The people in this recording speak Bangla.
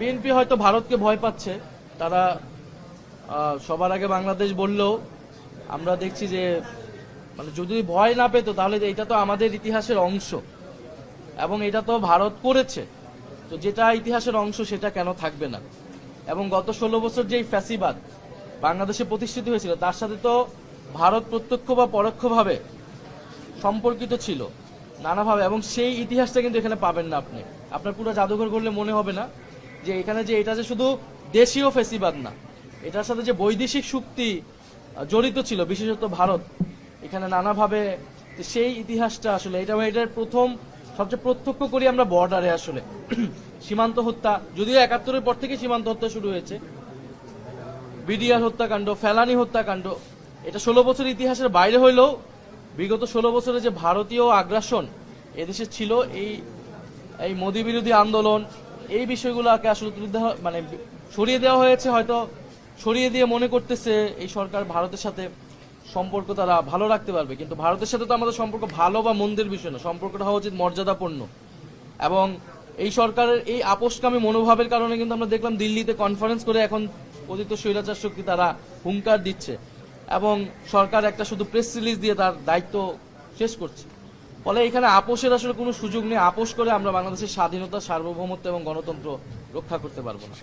বিএনপি হয়তো ভারতকে ভয় পাচ্ছে। তারা সবার আগে বাংলাদেশ বললেও আমরা দেখছি যে মানে যদি ভয় না পেত তাহলে এটা তো আমাদের ইতিহাসের অংশ এবং এটা তো ভারত করেছে, তো যেটা ইতিহাসের অংশ সেটা কেন থাকবে না। এবং গত 16 বছর যেই ফ্যাসিবাদ বাংলাদেশে প্রতিষ্ঠিত হয়েছিল তার সাথে তো ভারত প্রত্যক্ষ বা পরোক্ষভাবে সম্পর্কিত ছিল নানাভাবে, এবং সেই ইতিহাসটা কিন্তু এখানে পাবেন না। আপনি আপনার পুরো জাদুঘর করলে মনে হবে না যে এখানে যে এটা যে শুধু দেশীয় ফ্যাসিবাদ না, এটার সাথে যে বৈদেশিক শক্তি জড়িত ছিল, বিশেষত ভারত এখানে নানাভাবে, সেই ইতিহাসটা আসলে এটার প্রথম সবচেয়ে প্রত্যক্ষ করি আমরা বর্ডারে আসলে সীমান্ত হত্যা, যদিও 71-এর পর থেকে সীমান্ত হত্যা শুরু হয়েছে, বিডিআর হত্যাকাণ্ড, ফেলানি হত্যাকাণ্ড, এটা 16 বছর ইতিহাসের বাইরে হইলেও বিগত 16 বছরে যে ভারতীয় আগ্রাসন এদেশে ছিল, এই মোদী বিরোধী আন্দোলন, এই বিষয়গুলোকে আসলে মানে সরিয়ে দেওয়া হয়েছে। হয়তো সরিয়ে দিয়ে মনে করতেছে এই সরকার ভারতের সাথে সম্পর্ক তারা ভালো রাখতে পারবে, কিন্তু ভারতের সাথে তো আমাদের সম্পর্ক ভালো বা মন্দের বিষয় না, সম্পর্কটা হওয়া উচিত মর্যাদাপূর্ণ। এবং এই সরকারের এই আপোষকামী মনোভাবের কারণে কিন্তু আমরা দেখলাম দিল্লিতে কনফারেন্স করে এখন পতিত স্বৈরাচার শক্তি তারা হুঙ্কার দিচ্ছে এবং সরকার একটা শুধু প্রেস রিলিজ দিয়ে তার দায়িত্ব শেষ করছে। ফলে এখানে আপোষের আসলে কোনো সুযোগ নেই। আপোষ করে আমরা বাংলাদেশের স্বাধীনতা, সার্বভৌমত্ব এবং গণতন্ত্র রক্ষা করতে পারবো না।